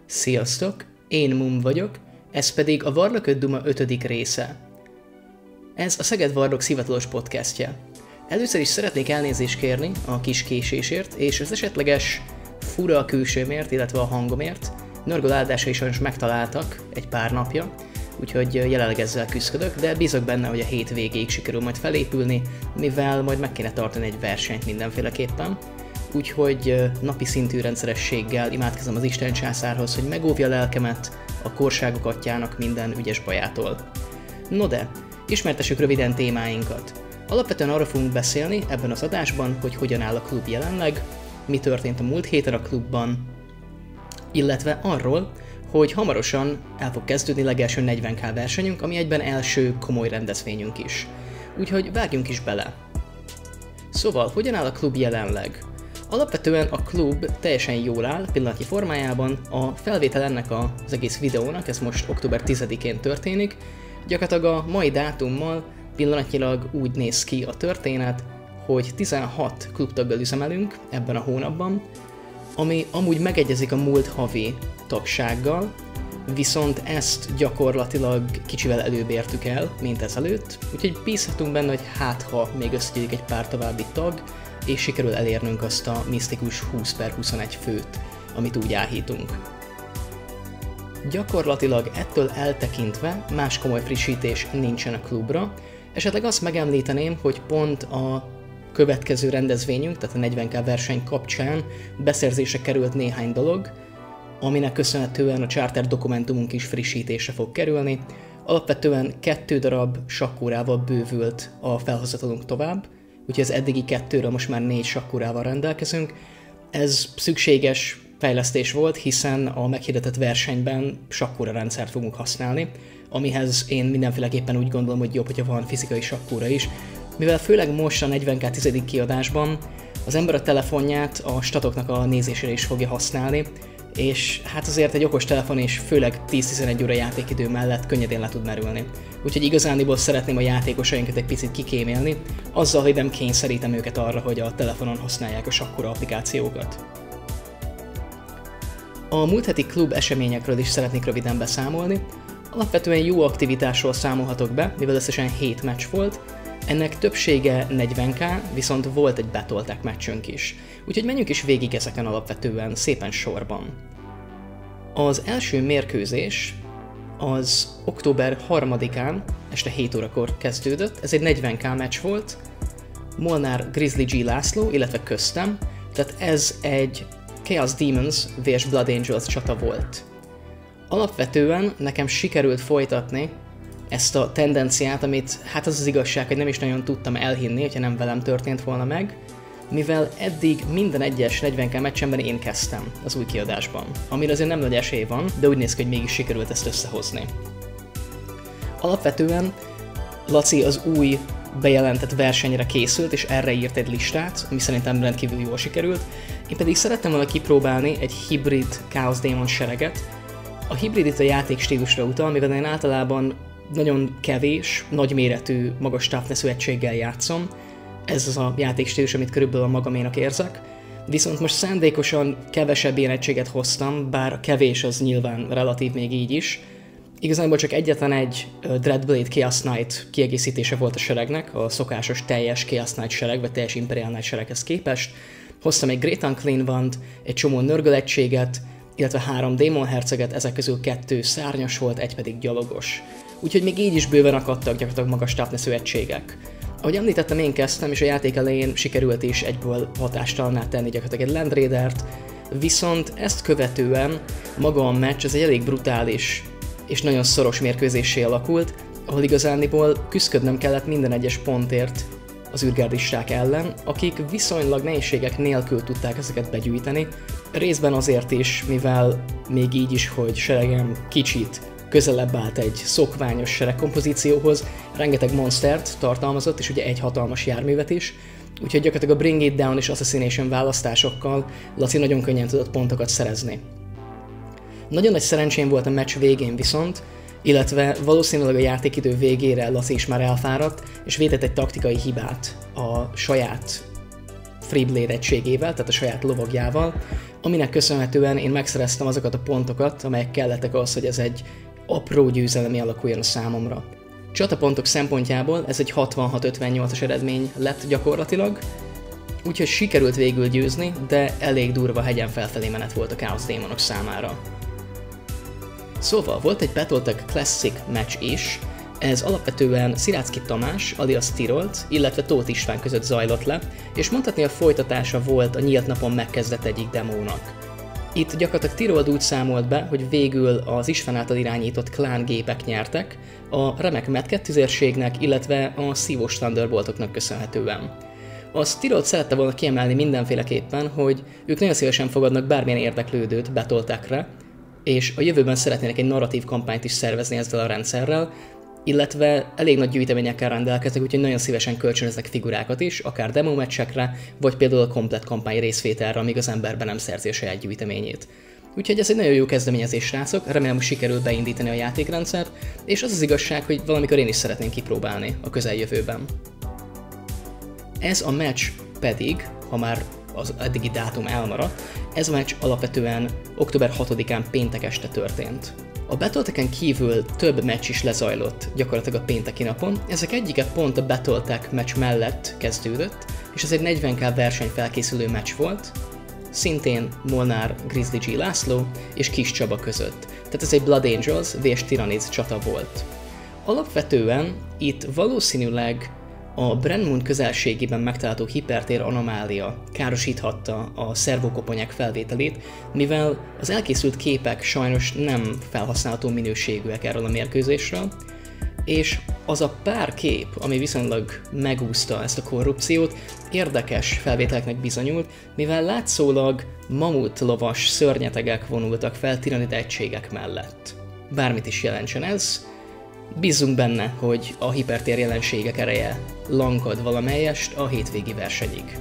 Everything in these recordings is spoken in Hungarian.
Sziasztok, én Mum vagyok, ez pedig a Varlak Duma 5. része. Ez a Szeged Varlok hivatalos podcastje. Először is szeretnék elnézést kérni a kis késésért, és az esetleges fura külsőmért, illetve a hangomért. Nörgöl áldásai sajnos megtaláltak egy pár napja, úgyhogy jelenleg ezzel küzdök, de bízok benne, hogy a hét végéig sikerül majd felépülni, mivel majd meg kéne tartani egy versenyt mindenféleképpen. Úgyhogy napi szintű rendszerességgel imádkozom az Isten császárhoz, hogy megóvja lelkemet a korságok atyának minden ügyes bajától. No de, ismertessük röviden témáinkat. Alapvetően arra fogunk beszélni ebben az adásban, hogy hogyan áll a klub jelenleg, mi történt a múlt héten a klubban, illetve arról, hogy hamarosan el fog kezdődni legelső 40K versenyünk, ami egyben első komoly rendezvényünk is. Úgyhogy vágjunk is bele. Szóval, hogyan áll a klub jelenleg? Alapvetően a klub teljesen jól áll pillanatnyi formájában, a felvétel ennek az egész videónak, ez most október 10-én történik, gyakorlatilag a mai dátummal pillanatnyilag úgy néz ki a történet, hogy 16 klubtaggal üzemelünk ebben a hónapban, ami amúgy megegyezik a múlt havi tagsággal, viszont ezt gyakorlatilag kicsivel előbb értük el, mint ezelőtt, úgyhogy bízhatunk benne, hogy ha még összegyűlik egy pár további tag, és sikerül elérnünk azt a misztikus 20/21 főt, amit úgy áhítunk. Gyakorlatilag ettől eltekintve más komoly frissítés nincsen a klubra, esetleg azt megemlíteném, hogy pont a következő rendezvényünk, tehát a 40K verseny kapcsán beszerzésre került néhány dolog, aminek köszönhetően a charter dokumentumunk is frissítésre fog kerülni. Alapvetően 2 darab sakkórával bővült a felhozatalunk tovább, úgyhogy az eddigi 2-ről most már 4 sakkórával rendelkezünk. Ez szükséges fejlesztés volt, hiszen a meghirdetett versenyben sakkóra rendszert fogunk használni, amihez én mindenféleképpen úgy gondolom, hogy jobb, hogyha van fizikai sakkóra is, mivel főleg most a 40K 10. kiadásban az ember a telefonját a statoknak a nézésére is fogja használni, és hát azért egy okos telefon és főleg 10-11 óra játékidő mellett könnyedén le tud merülni. Úgyhogy igazániból szeretném a játékosainkat egy picit kikémélni, azzal, hogy nem kényszerítem őket arra, hogy a telefonon használják a sakkora applikációkat. A múlt heti klub eseményekről is szeretnék röviden beszámolni. Alapvetően jó aktivitásról számolhatok be, mivel összesen 7 meccs volt, ennek többsége 40K, viszont volt egy Battle Tech meccsünk is. Úgyhogy menjünk is végig ezeken alapvetően szépen sorban. Az első mérkőzés az október 3-án este 7 órakor kezdődött, ez egy 40K meccs volt, Molnár Grizzly G. László, illetve köztem, tehát ez egy Chaos Demons vs Blood Angels csata volt. Alapvetően nekem sikerült folytatni ezt a tendenciát, amit hát az igazság, hogy nem is nagyon tudtam elhinni, hogyha nem velem történt volna meg, mivel eddig minden egyes 40K meccsemben én kezdtem az új kiadásban, amire azért nem nagy esély van, de úgy néz ki, hogy mégis sikerült ezt összehozni. Alapvetően Laci az új bejelentett versenyre készült, és erre írt egy listát, ami szerintem rendkívül jól sikerült. Én pedig szerettem volna kipróbálni egy hibrid Chaos Demon sereget. A hibrid itt a játékstílusra utal, mivel én általában nagyon kevés, nagyméretű, magas toughness-ű egységgel játszom. Ez az a játékstílus, amit körülbelül a magaménak érzek. Viszont most szándékosan kevesebb ilyen egységet hoztam, bár a kevés az nyilván relatív még így is. Igazából csak egyetlen egy Dreadblade Chaos Knight kiegészítése volt a seregnek, a szokásos teljes Chaos Knight sereg, vagy teljes Imperial Knight sereghez képest. Hoztam egy Great Unclean One-t, egy csomó nörgöl egységet, illetve 3 Démon Herceget, ezek közül 2 szárnyas volt, egy pedig gyalogos. Úgyhogy még így is bőven akadtak gyakorlatilag magas toughness-ű egységek. Ahogy említettem, én kezdtem, és a játék elején sikerült is egyből hatástalanná tenni gyakorlatilag egy Land Raidert, viszont ezt követően maga a meccs az egy elég brutális és nagyon szoros mérkőzéssé alakult, ahol igazániból küszködnöm kellett minden egyes pontért az űrgárdisták ellen, akik viszonylag nehézségek nélkül tudták ezeket begyűjteni, részben azért is, mivel még így is, hogy seregem kicsit közelebb állt egy szokványos seregkompozícióhoz, rengeteg monstert tartalmazott, és ugye egy hatalmas járművet is, úgyhogy gyakorlatilag a Bring It Down és Assassination választásokkal Laci nagyon könnyen tudott pontokat szerezni. Nagyon nagy szerencsém volt a meccs végén viszont, illetve valószínűleg a játékidő végére Laci is már elfáradt, és vétett egy taktikai hibát a saját Freeblade egységével, tehát a saját lovagjával, aminek köszönhetően én megszereztem azokat a pontokat, amelyek kellettek ahhoz, hogy ez egy apró győzelem alakuljon a számomra. Csatapontok szempontjából ez egy 66-58-as eredmény lett gyakorlatilag, úgyhogy sikerült végül győzni, de elég durva hegyen felfelé menet volt a Chaos Démonok számára. Szóval volt egy Battletech Classic match is, ez alapvetően Szilácki Tamás, alias Tirolt, illetve Tóth István között zajlott le, és mondhatni a folytatása volt a nyílt napon megkezdett egyik demónak. Itt gyakorlatilag Tirold úgy számolt be, hogy végül az István által irányított klán gépek nyertek, a remek Mad tüzérségnek, illetve a szívós Thunderboltoknak köszönhetően. Azt Tirold szerette volna kiemelni mindenféleképpen, hogy ők nagyon szívesen fogadnak bármilyen érdeklődőt Battletechre, és a jövőben szeretnének egy narratív kampányt is szervezni ezzel a rendszerrel, illetve elég nagy gyűjteményekkel rendelkeznek, úgyhogy nagyon szívesen kölcsönöznek figurákat is, akár demo meccsekre, vagy például a komplett kampány részvételre, amíg az emberben nem szerzi a saját gyűjteményét. Úgyhogy ez egy nagyon jó kezdeményezés, srácok, remélem, hogy sikerül beindítani a játékrendszert, és az az igazság, hogy valamikor én is szeretném kipróbálni a közeljövőben. Ez a meccs pedig, ha már az eddigi dátum elmaradt, ez a meccs alapvetően október 6-án péntek este történt. A Battletech-en kívül több meccs is lezajlott gyakorlatilag a pénteki napon, ezek egyike pont a Battletech meccs mellett kezdődött, és ez egy 40k verseny felkészülő meccs volt, szintén Molnár Grizzly G. László és Kis Csaba között. Tehát ez egy Blood Angels vs Tyranids csata volt. Alapvetően itt valószínűleg a Brenmoon közelségében megtalálható hipertér anomália károsíthatta a szervókoponyák felvételét, mivel az elkészült képek sajnos nem felhasználható minőségűek erről a mérkőzésről, és az a pár kép, ami viszonylag megúszta ezt a korrupciót, érdekes felvételeknek bizonyult, mivel látszólag mamutlovas szörnyetegek vonultak fel tiranid egységek mellett. Bármit is jelentsen ez, bízzunk benne, hogy a hipertér jelenségek ereje lankad valamelyest a hétvégi versenyig.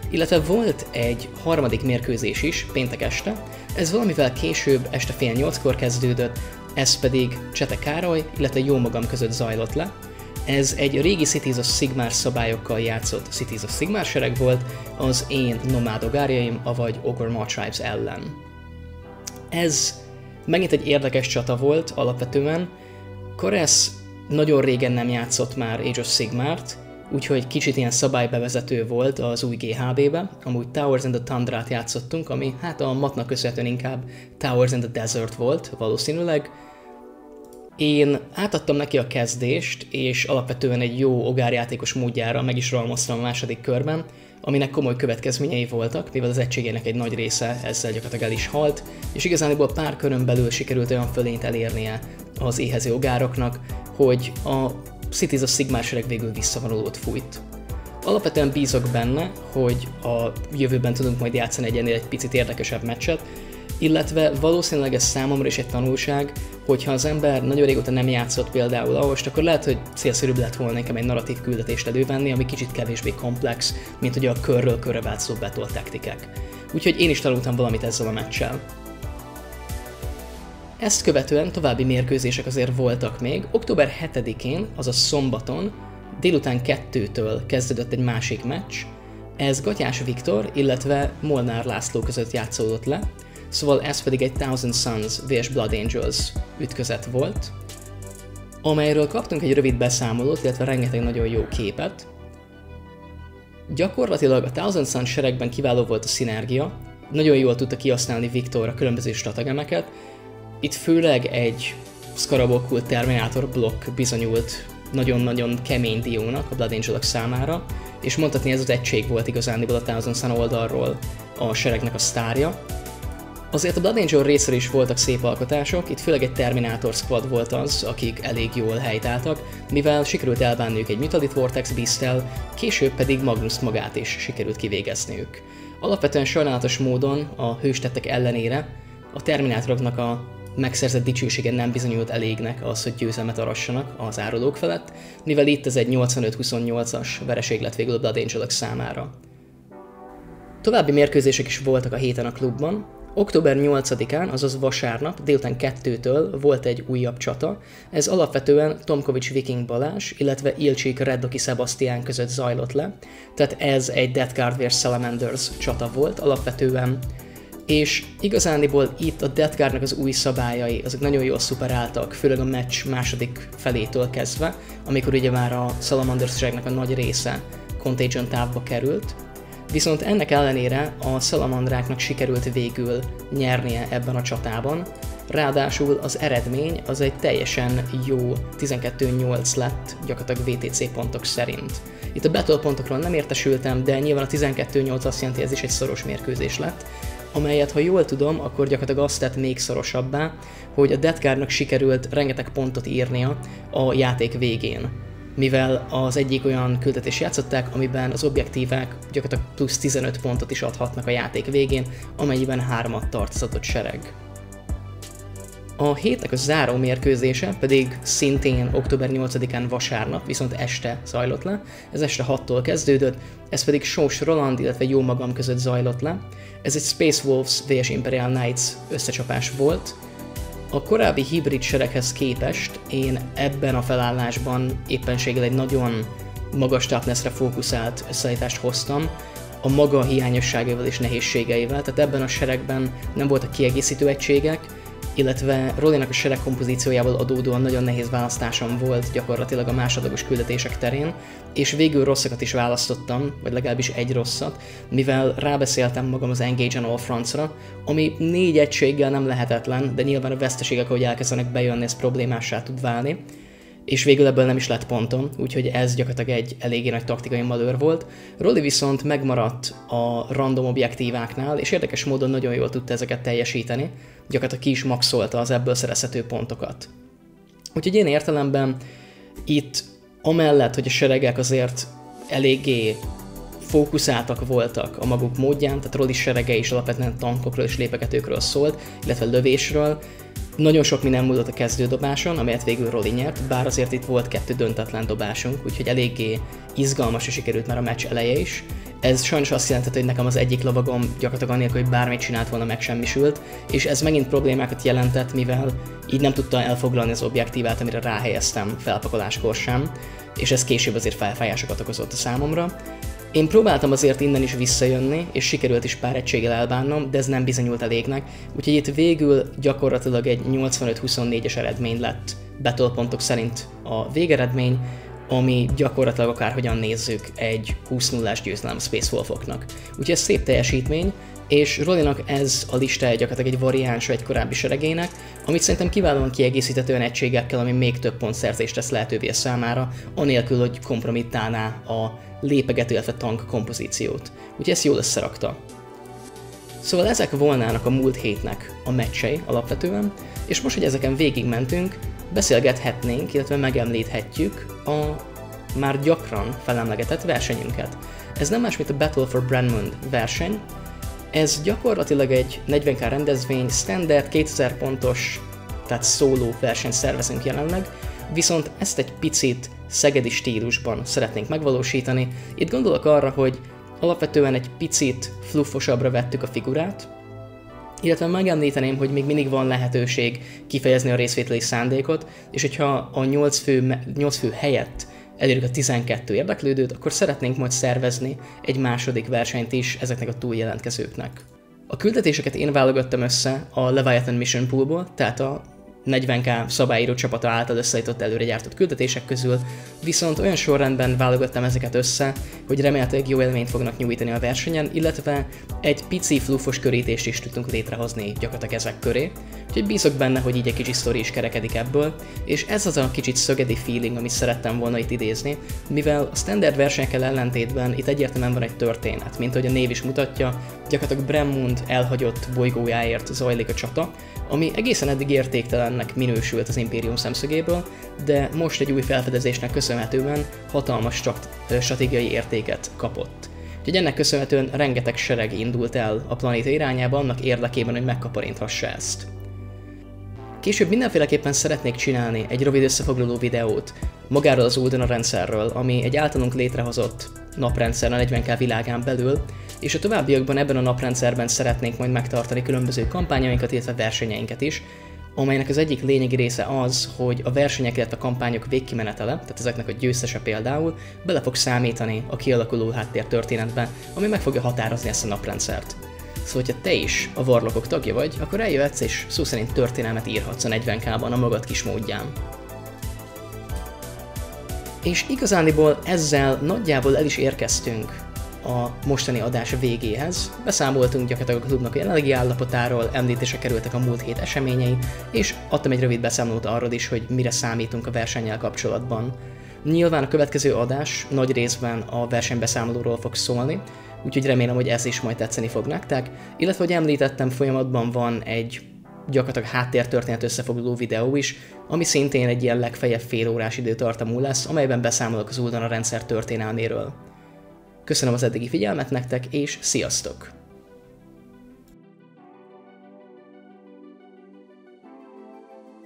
Illetve volt egy harmadik mérkőzés is, péntek este, ez valamivel később, este fél 8-kor kezdődött, ez pedig Csete Károly, illetve jómagam között zajlott le. Ez egy régi Cities of Sigmar szabályokkal játszott Cities of Sigmar sereg volt, az én nomád ogárjaim, avagy Ogre Matribes ellen. Ez megint egy érdekes csata volt alapvetően. Koresz nagyon régen nem játszott már Age of Sigmart, úgyhogy kicsit ilyen szabálybevezető volt az új GHB-be, amúgy Towers in the Tundrát játszottunk, ami hát a matnak köszönhetően inkább Towers in the Desert volt valószínűleg. Én átadtam neki a kezdést, és alapvetően egy jó ogárjátékos módjára meg is rohamoztam a második körben, aminek komoly következményei voltak, mivel az egységének egy nagy része ezzel gyakorlatilag el is halt, és igazából pár körön belül sikerült olyan fölényt elérnie az éhező ogároknak, hogy a Cities of Sigmar sereg végül visszavonulót fújt. Alapvetően bízok benne, hogy a jövőben tudunk majd játszani egy picit érdekesebb meccset, illetve valószínűleg ez számomra is egy tanulság, hogyha az ember nagyon régóta nem játszott például ahhoz, akkor lehet, hogy célszerűbb lett volna nekem egy narratív küldetést elővenni, ami kicsit kevésbé komplex, mint ugye a körről körre változó battle taktikák. Úgyhogy én is tanultam valamit ezzel a meccsel. Ezt követően további mérkőzések azért voltak még. Október 7-én, azaz szombaton, délután 2-től kezdődött egy másik meccs. Ez Gatyás Viktor, illetve Molnár László között játszódott le, szóval ez pedig egy Thousand Suns vs Blood Angels ütközet volt, amelyről kaptunk egy rövid beszámolót, illetve rengeteg nagyon jó képet. Gyakorlatilag a Thousand Suns seregben kiváló volt a szinergia, nagyon jól tudta kihasználni Viktor a különböző stratagemeket. Itt főleg egy Scarab Cult Terminator blokk bizonyult nagyon-nagyon kemény diónak a Blood Angelok számára, és mondhatni ez az egység volt igazándiból a Thousand Sun oldalról a seregnek a sztárja. Azért a Blood Angel részről is voltak szép alkotások, itt főleg egy Terminator Squad volt az, akik elég jól helytáltak, mivel sikerült elbánniuk egy Mutalith Vortex Beast-tel, később pedig Magnust magát is sikerült kivégezniük. Alapvetően sajnálatos módon a hőstettek ellenére a Terminatoroknak a megszerzett dicsősége nem bizonyult elégnek az, hogy győzelmet arassanak az árulók felett, mivel itt ez egy 85-28-as vereség lett végül a Blood Angelok számára. További mérkőzések is voltak a héten a klubban. Október 8-án, azaz vasárnap, délután 2-től volt egy újabb csata. Ez alapvetően Tomkovics Viking Balázs, illetve Ilcsik Reddoki Sebastian között zajlott le. Tehát ez egy Death Guard vs Salamanders csata volt alapvetően. És igazániból itt a Death Guardnak az új szabályai, azok nagyon jól szuperáltak, főleg a meccs második felétől kezdve, amikor ugye már a Salamanders seregnek a nagy része Contagion távba került. Viszont ennek ellenére a Salamandráknak sikerült végül nyernie ebben a csatában, ráadásul az eredmény az egy teljesen jó 12-8 lett gyakorlatilag VTC pontok szerint. Itt a battle pontokról nem értesültem, de nyilván a 12-8 azt jelenti, ez is egy szoros mérkőzés lett, amelyet, ha jól tudom, akkor gyakorlatilag azt tett még szorosabbá, hogy a Death Guardnak sikerült rengeteg pontot írnia a játék végén. Mivel az egyik olyan küldetést játszották, amiben az objektívák gyakorlatilag plusz 15 pontot is adhatnak a játék végén, amennyiben 3-at tart az adott sereg. A hétnek a záró mérkőzése pedig szintén október 8-án vasárnap, viszont este zajlott le. Ez este 6-tól kezdődött, ez pedig Sós Roland, illetve jó magam között zajlott le. Ez egy Space Wolves vs Imperial Knights összecsapás volt. A korábbi hibrid sereghez képest én ebben a felállásban éppenséggel egy nagyon magas toughnessre fókuszált összeállítást hoztam, a maga hiányosságaival és nehézségeivel, tehát ebben a seregben nem voltak kiegészítő egységek, illetve Rollinak a sereg kompozíciójából adódóan nagyon nehéz választásom volt gyakorlatilag a másodlagos küldetések terén, és végül rosszakat is választottam, vagy legalábbis egy rosszat, mivel rábeszéltem magam az Engage on All Fronts-ra, ami 4 egységgel nem lehetetlen, de nyilván a veszteségek, ahogy elkezdenek bejönni, ez problémássá tud válni, és végül ebből nem is lett pontom, úgyhogy ez gyakorlatilag egy eléggé nagy taktikai malőr volt. Rolli viszont megmaradt a random objektíváknál, és érdekes módon nagyon jól tudta ezeket teljesíteni, gyakorlatilag ki is maxolta az ebből szerezhető pontokat. Úgyhogy én értelemben itt amellett, hogy a seregek azért eléggé fókuszáltak voltak a maguk módján, tehát Rolli serege is alapvetően tankokról és lépegetőkről szólt, illetve lövésről. Nagyon sok minden múlott a kezdődobáson, amelyet végül Rolli nyert, bár azért itt volt 2 döntetlen dobásunk, úgyhogy eléggé izgalmas és sikerült már a meccs eleje is. Ez sajnos azt jelentett, hogy nekem az egyik lovagom gyakorlatilag annélkül, hogy bármit csinált volna, megsemmisült, és ez megint problémákat jelentett, mivel így nem tudta elfoglalni az objektívát, amire ráhelyeztem felpakoláskor sem, és ez később azért felfájásokat okozott a számomra. Én próbáltam azért innen is visszajönni, és sikerült is pár egységgel elbánnom, de ez nem bizonyult elégnek, úgyhogy itt végül gyakorlatilag egy 85-24-es eredmény lett battle pontok szerint a végeredmény, ami gyakorlatilag akárhogyan nézzük egy 20-0-ás győzelem Space Wolfoknak. Úgyhogy ez szép teljesítmény, és Rollinak ez a listája gyakorlatilag egy variánsa egy korábbi seregének, amit szerintem kiválóan kiegészített olyan egységekkel, ami még több pontszerzést tesz lehetővé a számára, anélkül, hogy kompromittálná a lépegető, illetve tank kompozíciót. Úgyhogy ezt jól összerakta. Szóval ezek volnának a múlt hétnek a meccsei alapvetően, és most, hogy ezeken végigmentünk, beszélgethetnénk, illetve megemlíthetjük a már gyakran felemlegetett versenyünket. Ez nem más, mint a Battle for Brennmund verseny. Ez gyakorlatilag egy 40k rendezvény, standard 2000 pontos, tehát szóló versenyt szervezünk jelenleg, viszont ezt egy picit szegedi stílusban szeretnénk megvalósítani. Itt gondolok arra, hogy alapvetően egy picit fluffosabbra vettük a figurát, illetve megemlíteném, hogy még mindig van lehetőség kifejezni a részvételi szándékot, és hogyha a 8 fő helyett elérjük a 12 érdeklődőt, akkor szeretnénk majd szervezni egy második versenyt is ezeknek a túljelentkezőknek. A küldetéseket én válogattam össze a Leviathan Mission Poolból, tehát a 40k szabályíró csapata által összeállított előre gyártott küldetések közül, viszont olyan sorrendben válogattam ezeket össze, hogy remélhetőleg jó élményt fognak nyújtani a versenyen, illetve egy pici fluffos körítést is tudtunk létrehozni gyakorlatilag ezek köré, úgyhogy bízok benne, hogy így egy kicsi sztori is kerekedik ebből, és ez az a kicsit szögedi feeling, amit szerettem volna itt idézni, mivel a standard versenyekkel ellentétben itt egyértelműen van egy történet, mint ahogy a név is mutatja, gyakorlatilag Brennmund elhagyott bolygójáért zajlik a csata, ami egészen eddig értéktelennek minősült az Impérium szemszögéből, de most egy új felfedezésnek köszönhetően hatalmas stratégiai értéket kapott. Úgyhogy ennek köszönhetően rengeteg sereg indult el a planéta irányába annak érdekében, hogy megkaparinthassa ezt. Később mindenféleképpen szeretnék csinálni egy rövid összefoglaló videót magáról az Uldana rendszerről, ami egy általunk létrehozott naprendszer a 40k világán belül, és a továbbiakban ebben a naprendszerben szeretnénk majd megtartani különböző kampányainkat, illetve versenyeinket is, amelynek az egyik lényegi része az, hogy a versenyek, illetve a kampányok végkimenetele, tehát ezeknek a győztese például, bele fog számítani a kialakuló háttértörténetbe, ami meg fogja határozni ezt a naprendszert. Szóval, hogyha te is a Warlockok tagja vagy, akkor eljöhetsz és szó szerint történelmet írhatsz a 40k-ban a magad kis módján. És igazániból ezzel nagyjából el is érkeztünk a mostani adás végéhez. Beszámoltunk gyakorlatilag a klubnak a jelenlegi állapotáról, említésre kerültek a múlt hét eseményei, és adtam egy rövid beszámolót arról is, hogy mire számítunk a versennyel kapcsolatban. Nyilván a következő adás nagy részben a versenybeszámolóról fog szólni, úgyhogy remélem, hogy ez is majd tetszeni fog nektek, illetve, hogy említettem, folyamatban van egy gyakorlatilag háttértörténet összefoglaló videó is, ami szintén egy ilyen legfeljebb fél órás időtartamú lesz, amelyben beszámolok az Uldana rendszer történelméről. Köszönöm az eddigi figyelmet nektek, és sziasztok!